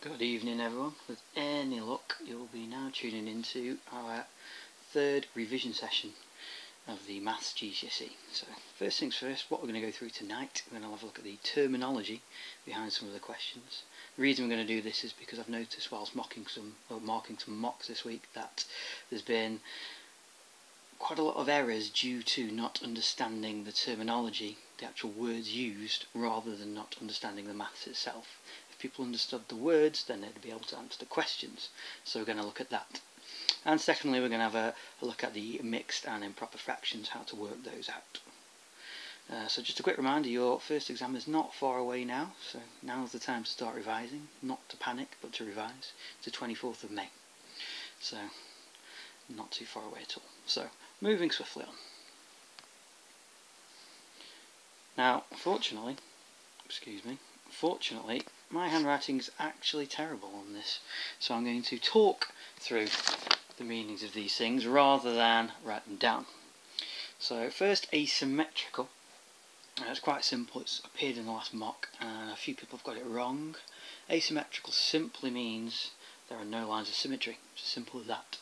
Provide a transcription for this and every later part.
Good evening everyone. With any luck you'll be now tuning into our third revision session of the Maths GCSE. So first things first, what we're going to go through tonight, we're going to have a look at the terminology behind some of the questions. The reason we're going to do this is because I've noticed whilst marking some mocks this week that there's been quite a lot of errors due to not understanding the terminology, the actual words used, rather than not understanding the maths itself. If people understood the words, then they'd be able to answer the questions. So we're going to look at that. And secondly, we're going to have a look at the mixed and improper fractions, how to work those out. So just a quick reminder, your first exam is not far away now, so now's the time to start revising, not to panic, but to revise. It's the 24th of May, so not too far away at all. So, moving swiftly on. Now, fortunately, my handwriting is actually terrible on this, so I'm going to talk through the meanings of these things rather than write them down. So first, asymmetrical. It's quite simple, it's appeared in the last mock and a few people have got it wrong. Asymmetrical simply means there are no lines of symmetry, it's as simple as that.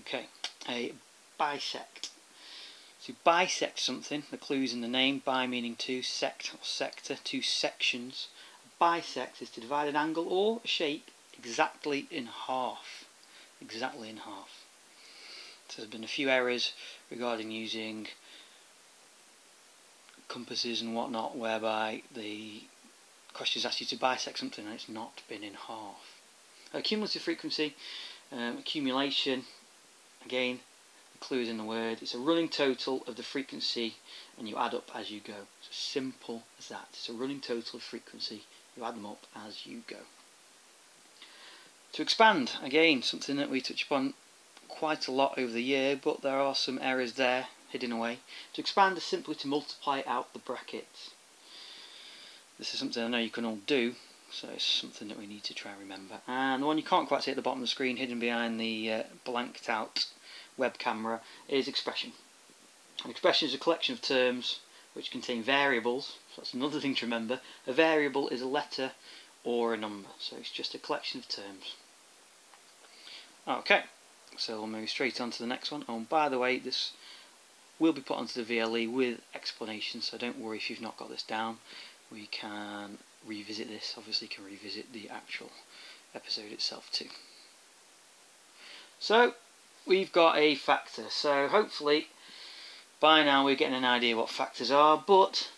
Okay, a bisect. To bisect something, the clue's in the name, bi meaning two, sect or sector, two sections. A bisect is to divide an angle or a shape exactly in half. Exactly in half. So there's been a few errors regarding using compasses and whatnot, whereby the questions ask you to bisect something and it's not been in half. Cumulative frequency, accumulation, again, the clue is in the word. It's a running total of the frequency and you add up as you go. It's as simple as that. It's a running total of frequency, you add them up as you go. To expand, again, something that we touch upon quite a lot over the year, but there are some errors there hidden away. To expand is simply to multiply out the brackets. This is something I know you can all do, so it's something that we need to try and remember. And the one you can't quite see at the bottom of the screen, hidden behind the blanked out web camera, is expression. An expression is a collection of terms which contain variables, so that's another thing to remember. A variable is a letter or a number, so it's just a collection of terms. Okay, so we'll move straight on to the next one. Oh, and by the way, this will be put onto the VLE with explanations, so don't worry if you've not got this down. We can revisit this, obviously can revisit the actual episode itself too. So, we've got a factor, so hopefully by now we're getting an idea what factors are, but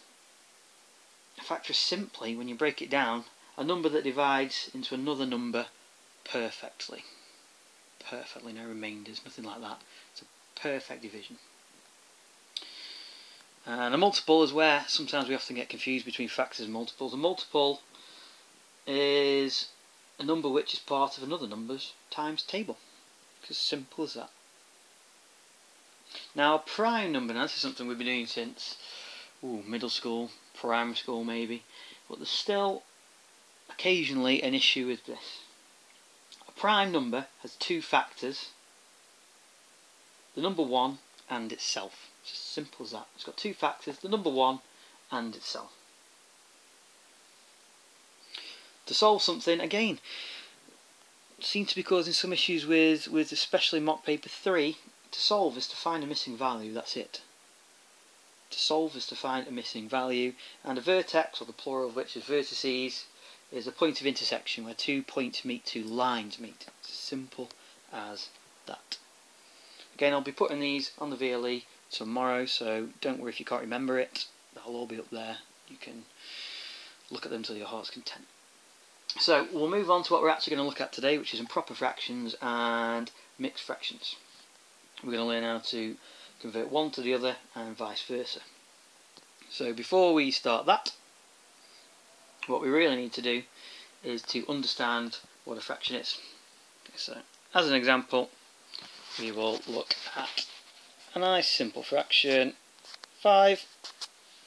a factor is simply, when you break it down, a number that divides into another number perfectly. Perfectly, no remainders, nothing like that. It's a perfect division. And a multiple is where sometimes we often get confused between factors and multiples. A multiple is a number which is part of another number's times table. It's as simple as that. Now a prime number, now this is something we've been doing since middle school, primary school maybe, but there's still occasionally an issue with this. A prime number has two factors, the number 1 and itself. It's as simple as that. It's got two factors, the number 1 and itself. To solve something, again, seems to be causing some issues with especially mock paper 3. To solve is to find a missing value, that's it. To solve is to find a missing value, and a vertex, or the plural of which is vertices, is a point of intersection where two points meet, two lines meet. It's as simple as that. Again, I'll be putting these on the VLE tomorrow, so don't worry if you can't remember it. They'll all be up there. You can look at them to your heart's content. So we'll move on to what we're actually going to look at today, which is improper fractions and mixed fractions. We're going to learn how to convert one to the other and vice versa. So before we start that, what we really need to do is to understand what a fraction is. Okay, so as an example, we will look at a nice simple fraction, 5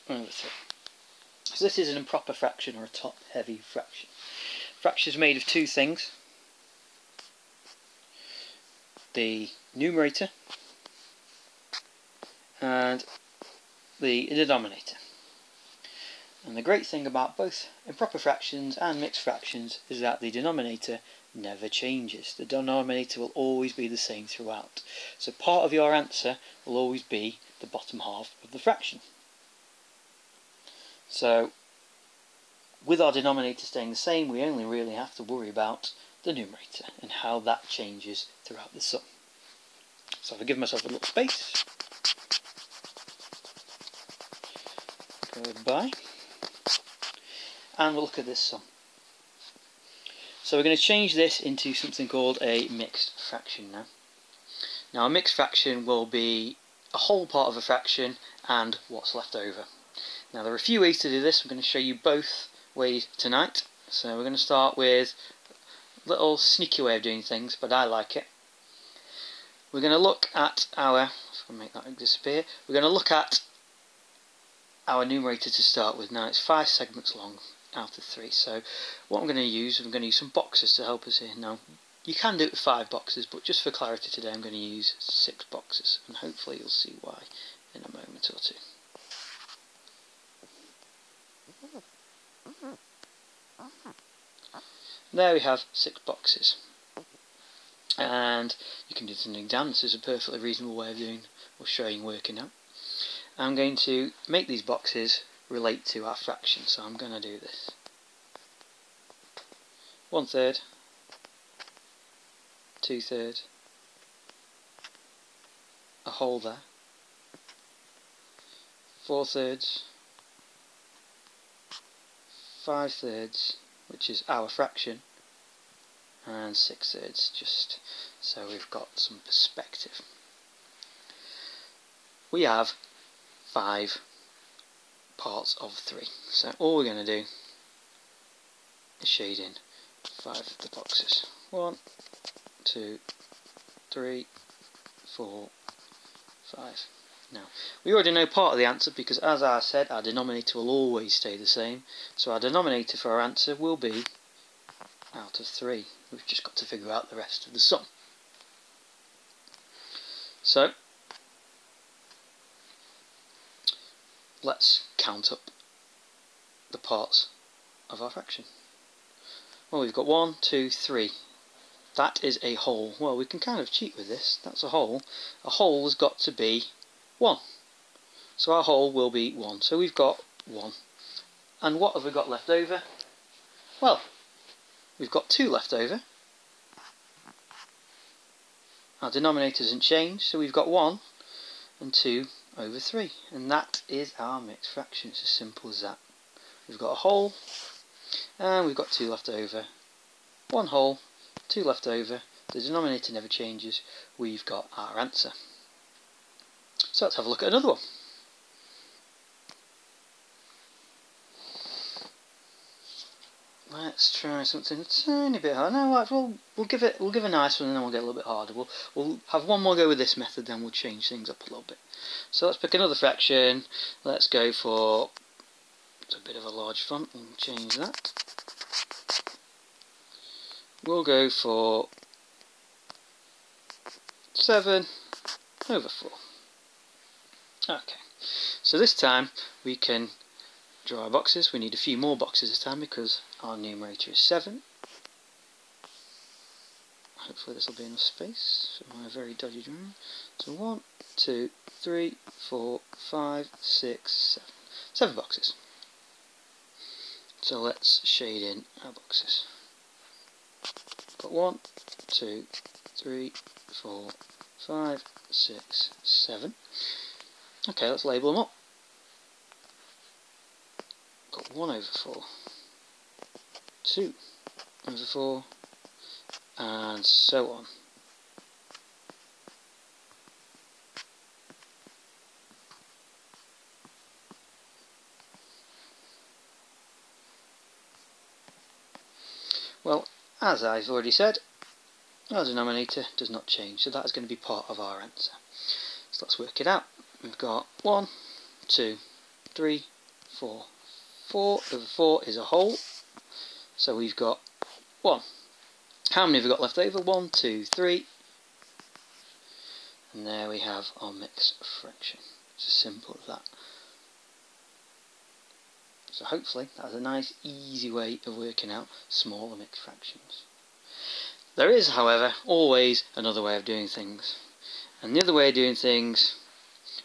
over 3. So this is an improper fraction or a top-heavy fraction. Fraction is made of two things: the numerator and the denominator. And the great thing about both improper fractions and mixed fractions is that the denominator never changes. The denominator will always be the same throughout. So part of your answer will always be the bottom half of the fraction. So with our denominator staying the same, we only really have to worry about the numerator and how that changes throughout the sum. So if I give myself a little space, goodbye, and we'll look at this sum. So we're going to change this into something called a mixed fraction now. Now a mixed fraction will be a whole part of a fraction and what's left over. Now there are a few ways to do this. I'm going to show you both ways tonight. So we're going to start with a little sneaky way of doing things, but I like it. We're going to look at our, if I can make that disappear, we're going to look at our numerator to start with. Now it's 5 segments long out of 3, so what I'm going to use some boxes to help us here. Now you can do it with 5 boxes, but just for clarity today I'm going to use 6 boxes, and hopefully you'll see why in a moment or two. There we have 6 boxes, and you can do this in an exam. This is a perfectly reasonable way of doing or showing working out. I'm going to make these boxes relate to our fraction, so I'm going to do this. 1/3, 2/3, a whole there, 4/3, 5/3, which is our fraction, and 6/3, just so we've got some perspective. We have 5 parts of 3, so all we're going to do is shade in 5 of the boxes. 1, 2, 3, 4, 5. Now we already know part of the answer because, as I said, our denominator will always stay the same, so our denominator for our answer will be out of 3. We've just got to figure out the rest of the sum. So let's count up the parts of our fraction. Well, we've got 1, 2, 3. That is a whole. Well, we can kind of cheat with this. That's a whole. A whole has got to be 1. So our whole will be 1. So we've got 1. And what have we got left over? Well, we've got 2 left over. Our denominator hasn't changed, so we've got 1 and 2 over 3. And that is our mixed fraction. It's as simple as that. We've got a whole, and we've got 2 left over. 1 whole, 2 left over. The denominator never changes. We've got our answer. So let's have a look at another one. Let's try something a tiny bit harder. No, we'll give a nice one, and then we'll get a little bit harder. We'll have one more go with this method, then we'll change things up a little bit. So let's pick another fraction. Let's go for, it's a bit of a large font. We'll change that. We'll go for 7 over 4. Okay. So this time we can draw our boxes. We need a few more boxes this time because our numerator is 7. Hopefully this will be enough space for my very dodgy drawing. So 1, 2, 3, 4, 5, 6, 7. 7 boxes. So let's shade in our boxes. Got 1, 2, 3, 4, 5, 6, 7. Okay, let's label them up. Got 1 over 4, 2 over 4, and so on. Well, as I've already said, our denominator does not change, so that is going to be part of our answer. So let's work it out. We've got 1, 2, 3, 4. 4 over 4 is a whole, so we've got 1. How many have we got left over? 1, 2, 3. And there we have our mixed fraction. It's as simple as that. So hopefully that's a nice easy way of working out smaller mixed fractions. There is, however, always another way of doing things. And the other way of doing things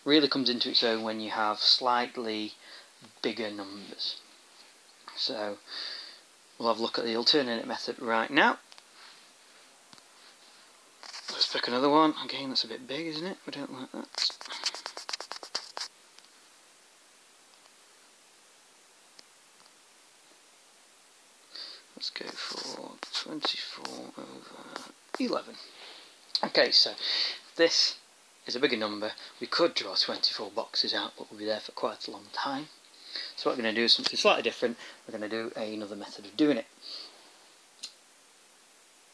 really comes into its own when you have slightly bigger numbers. So we'll have a look at the alternate method right now. Let's pick another one. Again, that's a bit big, isn't it? We don't like that. Let's go for 24 over 11. Okay, so this is a bigger number. We could draw 24 boxes out, but we'll be there for quite a long time. So what we're going to do is something slightly different. We're going to do another method of doing it.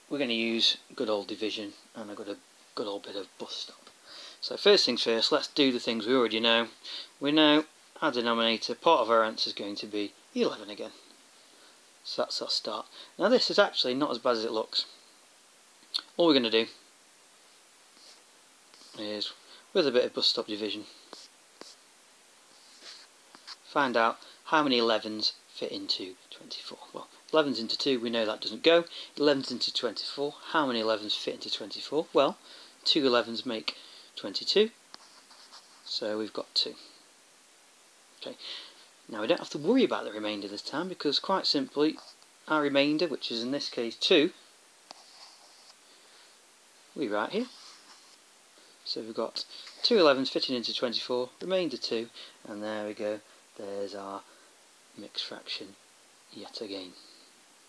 We're going to use good old division and a good old bit of bus stop. So first things first, let's do the things we already know. We know our denominator, part of our answer is going to be 11 again. So that's our start. Now this is actually not as bad as it looks. All we're going to do is, with a bit of bus stop division, find out how many 11s fit into 24. Well, 11s into 2, we know that doesn't go. 11s into 24, how many 11s fit into 24? Well, 2 11s make 22, so we've got 2. Okay. Now we don't have to worry about the remainder this time, because quite simply our remainder, which is in this case 2, we write here. So we've got 2 11s fitting into 24, remainder 2, and there we go, there's our mixed fraction yet again.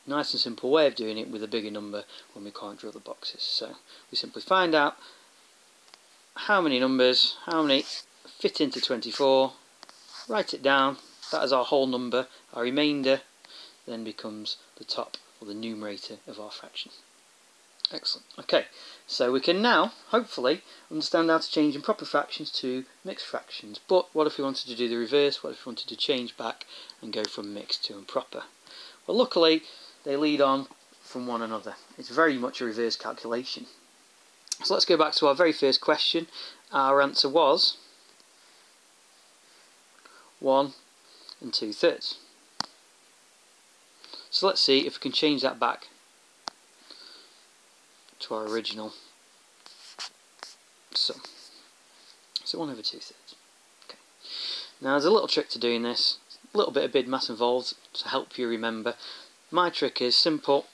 Nice and simple way of doing it with a bigger number when we can't draw the boxes. So we simply find out how many numbers, how many fit into 24, write it down, that is our whole number. Our remainder then becomes the top, or the numerator of our fraction. Excellent. Okay, so we can now, hopefully, understand how to change improper fractions to mixed fractions. But what if we wanted to do the reverse? What if we wanted to change back and go from mixed to improper? Well, luckily, they lead on from one another. It's very much a reverse calculation. So let's go back to our very first question. Our answer was 1 2/3. So let's see if we can change that back to our original sum. So 1 over 2/3. Okay. Now there's a little trick to doing this, a little bit of bid mass involved to help you remember. My trick is simple,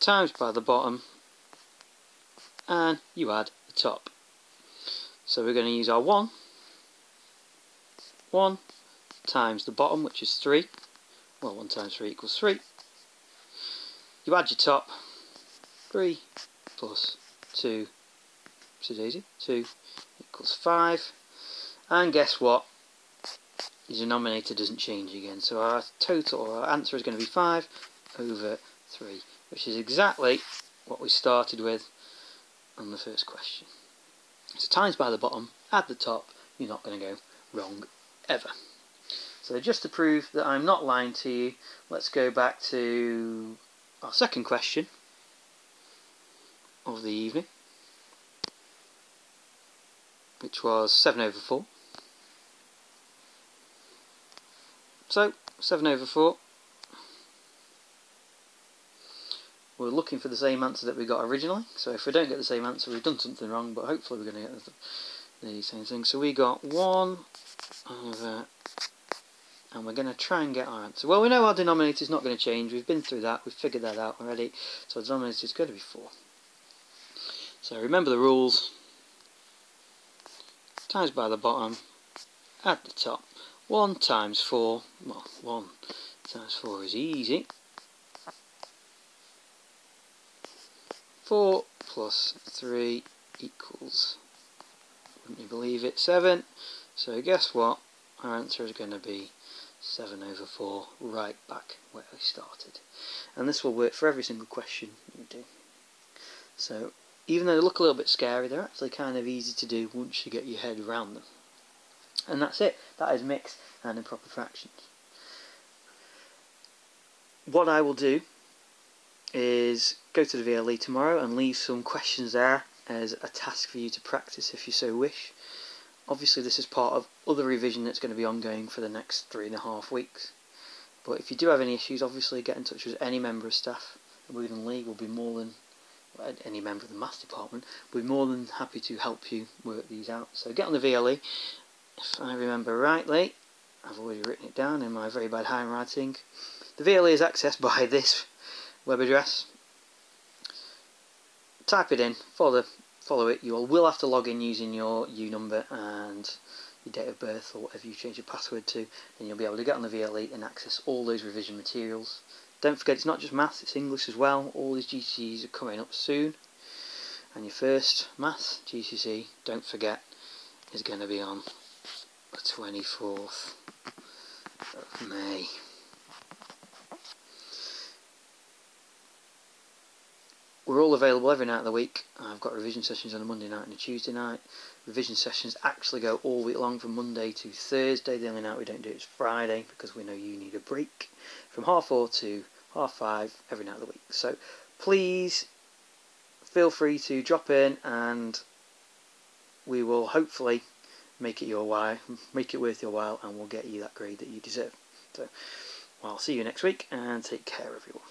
times by the bottom, and you add the top. So we're going to use our 1 times the bottom, which is 3. Well, 1 times 3 equals 3. You add your top, 3 plus 2, daisy, 2 equals 5. And guess what? The denominator doesn't change again. So our total, or our answer is going to be 5 over 3, which is exactly what we started with on the first question. So times by the bottom, add the top, you're not going to go wrong ever. So just to prove that I'm not lying to you, let's go back to our second question of the evening, which was 7 over 4. So 7 over 4, we're looking for the same answer that we got originally, so if we don't get the same answer we've done something wrong, but hopefully we're going to get the same thing. So we got 1 over, and we're going to try and get our answer. Well, we know our denominator is not going to change, we've been through that, we've figured that out already, so our denominator is going to be 4. So remember the rules, times by the bottom, add the top. 1 times 4, well, 1 times 4 is easy. 4 plus 3 equals, wouldn't you believe it, 7. So guess what? Our answer is going to be 7 over 4, right back where we started. And this will work for every single question you do. So even though they look a little bit scary, they're actually kind of easy to do once you get your head around them. And that's it. That is mixed and improper fractions. What I will do is go to the VLE tomorrow and leave some questions there as a task for you to practice if you so wish. Obviously this is part of other revision that's going to be ongoing for the next 3.5 weeks. But if you do have any issues, obviously get in touch with any member of staff. The Wigan League will be more than, any member of the maths department, will be more than happy to help you work these out. So get on the VLE. If I remember rightly, I've already written it down in my very bad handwriting. The VLE is accessed by this web address. Type it in, follow it. You will have to log in using your U number and your date of birth or whatever you change your password to, then you'll be able to get on the VLE and access all those revision materials. Don't forget, it's not just maths, it's English as well. All these GCSEs are coming up soon, and your first maths GCSE, don't forget, is going to be on the 24th of May. We're all available every night of the week. I've got revision sessions on a Monday night and a Tuesday night. Revision sessions actually go all week long from Monday to Thursday. The only night we don't do it is Friday because we know you need a break. From 4:30 to 5:30 every night of the week. So please feel free to drop in and we will hopefully make it worth your while, and we'll get you that grade that you deserve. So well, I'll see you next week and take care everyone.